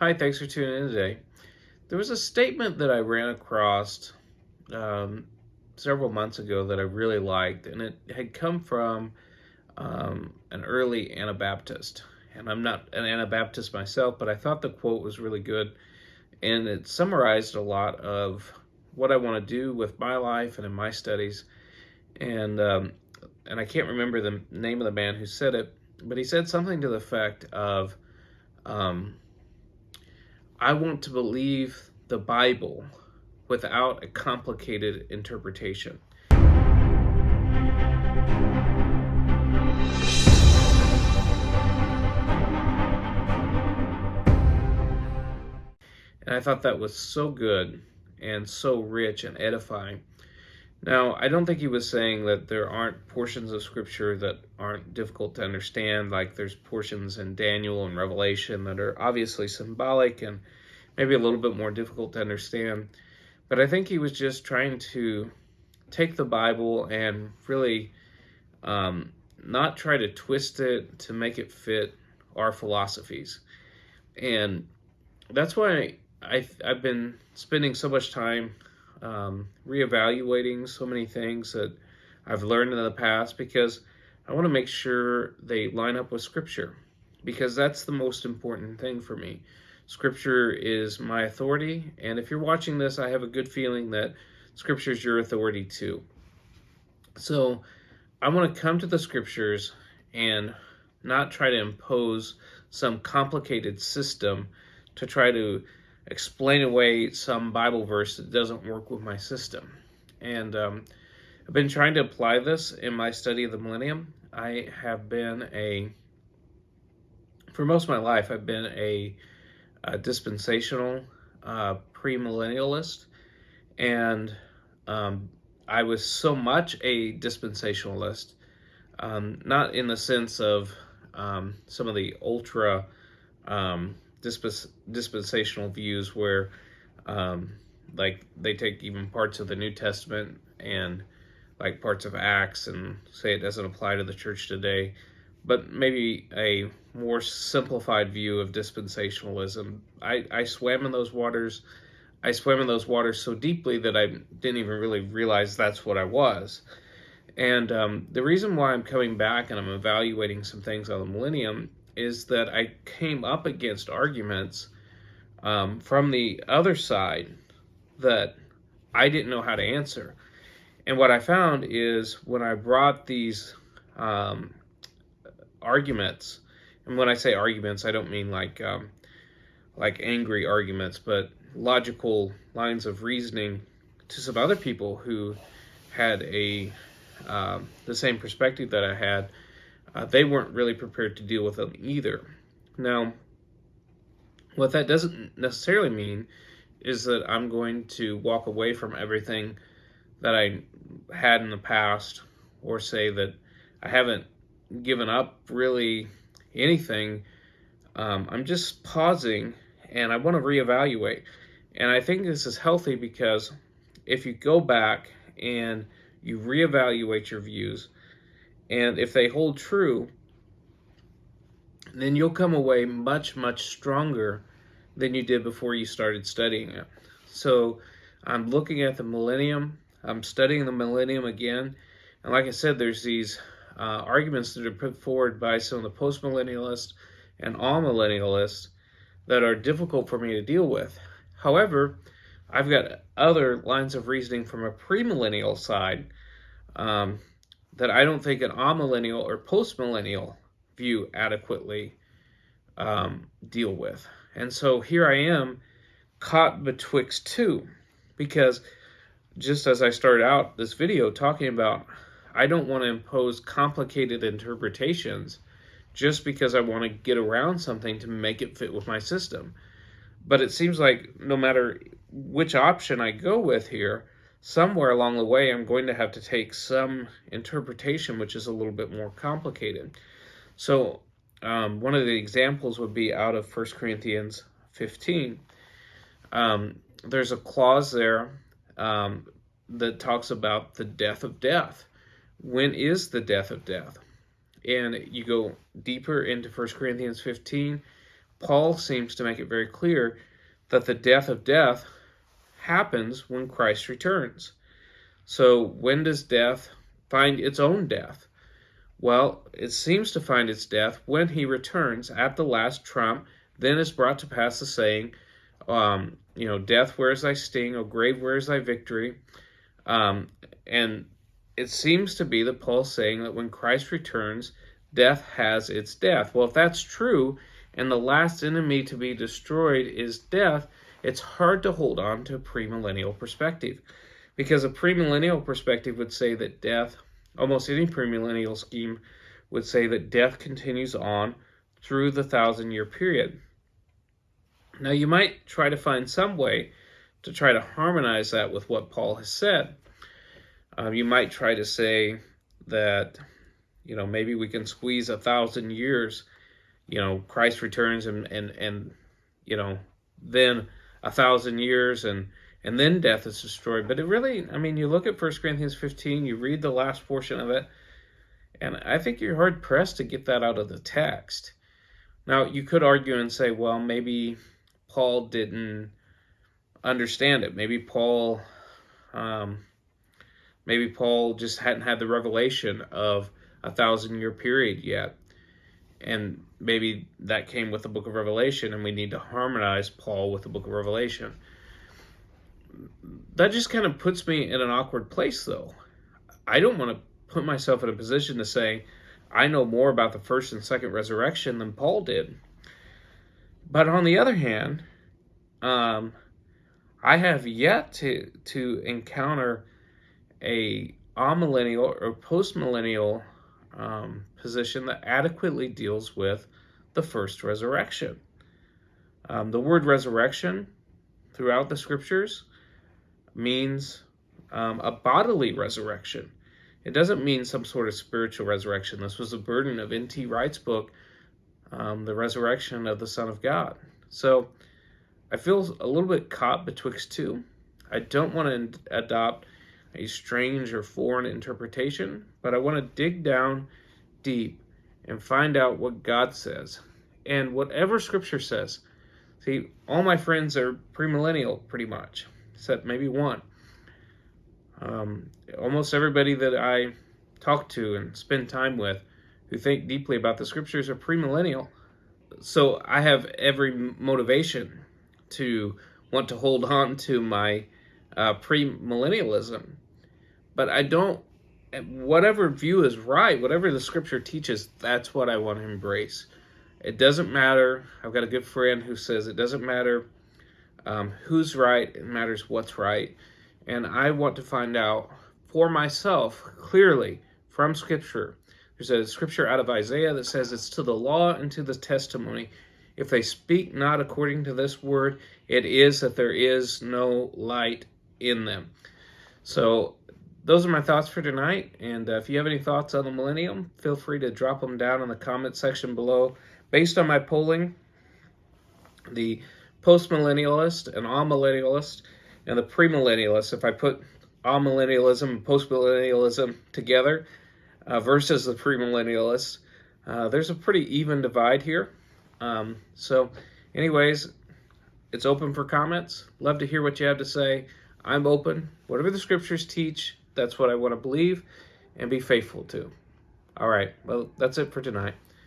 Hi, thanks for tuning in today. There was a statement that I ran across um, several months ago that I really liked, and it had come from an early Anabaptist. And I'm not an Anabaptist myself, but I thought the quote was really good, and it summarized a lot of what I want to do with my life and in my studies. And and I can't remember the name of the man who said it, but he said something to the effect of, um, I want to believe the Bible without a complicated interpretation. And I thought that was so good and so rich and edifying. Now, I don't think he was saying that there aren't portions of Scripture that aren't difficult to understand, like there's portions in Daniel and Revelation that are obviously symbolic and maybe a little bit more difficult to understand. But I think he was just trying to take the Bible and really not try to twist it to make it fit our philosophies. And that's why I've been spending so much time reevaluating so many things that I've learned in the past, because I want to make sure they line up with Scripture, because that's the most important thing for me. Scripture is my authority, and if you're watching this, I have a good feeling that Scripture is your authority too. So I want to come to the Scriptures and not try to impose some complicated system to try to explain away some Bible verse that doesn't work with my system. And I've been trying to apply this in my study of the millennium. I have been for most of my life, I've been a dispensational premillennialist, and I was so much a dispensationalist, not in the sense of some of the ultra dispensational views where like they take even parts of the New Testament and like parts of Acts and say it doesn't apply to the church today, but maybe a more simplified view of dispensationalism. I swam in those waters. I swam in those waters so deeply that I didn't even really realize that's what I was. And the reason why I'm coming back and I'm evaluating some things on the millennium is that I came up against arguments from the other side that I didn't know how to answer. And what I found is when I brought these arguments, and when I say arguments, I don't mean like angry arguments, but logical lines of reasoning to some other people who had the same perspective that I had. They weren't really prepared to deal with them either. Now, what that doesn't necessarily mean is that I'm going to walk away from everything that I had in the past, or say that I haven't given up really anything. I'm just pausing and I want to reevaluate. And I think this is healthy, because if you go back and you reevaluate your views, and if they hold true, then you'll come away much, much stronger than you did before you started studying it. So I'm looking at the millennium. I'm studying the millennium again. And like I said, there's these arguments that are put forward by some of the postmillennialists and all-millennialists that are difficult for me to deal with. However, I've got other lines of reasoning from a premillennial side that I don't think an amillennial or postmillennial view adequately deal with. And so here I am caught betwixt two, because just as I started out this video talking about, I don't want to impose complicated interpretations just because I want to get around something to make it fit with my system. But it seems like no matter which option I go with here, somewhere along the way I'm going to have to take some interpretation which is a little bit more complicated. So one of the examples would be out of 1 Corinthians 15. There's a clause there that talks about the death of death. When is the death of death? And you go deeper into 1 Corinthians 15, Paul seems to make it very clear that the death of death happens when Christ returns. So when does death find its own death? Well, it seems to find its death when he returns at the last trump. Then is brought to pass the saying, death, where is thy sting? O grave, where is thy victory? And it seems to be that Paul's saying that when Christ returns, death has its death. Well, if that's true, and the last enemy to be destroyed is death, it's hard to hold on to a premillennial perspective. Because a premillennial perspective would say that death, almost any premillennial scheme, would say that death continues on through the 1,000-year period. Now, you might try to find some way to try to harmonize that with what Paul has said. You might try to say that, maybe we can squeeze 1,000 years, Christ returns and then 1,000 years and then death is destroyed. But it really, you look at 1 Corinthians 15, you read the last portion of it, and I think you're hard-pressed to get that out of the text. Now, you could argue and say, well, maybe Paul didn't understand it. Maybe Paul just hadn't had the revelation of 1,000-year period yet. And maybe that came with the book of Revelation, and we need to harmonize Paul with the book of Revelation. That just kind of puts me in an awkward place, though. I don't want to put myself in a position to say I know more about the first and second resurrection than Paul did. But on the other hand, I have yet to encounter a amillennial or postmillennial position that adequately deals with the first resurrection. The word resurrection throughout the scriptures means a bodily resurrection. It doesn't mean some sort of spiritual resurrection. This was the burden of N.T. Wright's book, The Resurrection of the Son of God. So I feel a little bit caught betwixt two. I don't want to adopt a strange or foreign interpretation, but I want to dig down deep and find out what God says. And whatever Scripture says. See, all my friends are premillennial, pretty much, except maybe one. Almost everybody that I talk to and spend time with who think deeply about the Scriptures are premillennial. So I have every motivation to want to hold on to my premillennialism. But I don't, whatever view is right, whatever the Scripture teaches, that's what I want to embrace. It doesn't matter. I've got a good friend who says it doesn't matter who's right, it matters what's right. And I want to find out for myself clearly from Scripture. There's a scripture out of Isaiah that says it's to the law and to the testimony. If they speak not according to this word, it is that there is no light in them. So those are my thoughts for tonight. And if you have any thoughts on the millennium, feel free to drop them down in the comment section below. Based on my polling, the postmillennialist and amillennialist and the premillennialist, if I put amillennialism and postmillennialism together versus the premillennialists, there's a pretty even divide here. So anyways, it's open for comments. Love to hear what you have to say. I'm open. Whatever the Scriptures teach, that's what I want to believe and be faithful to. All right, well, that's it for tonight.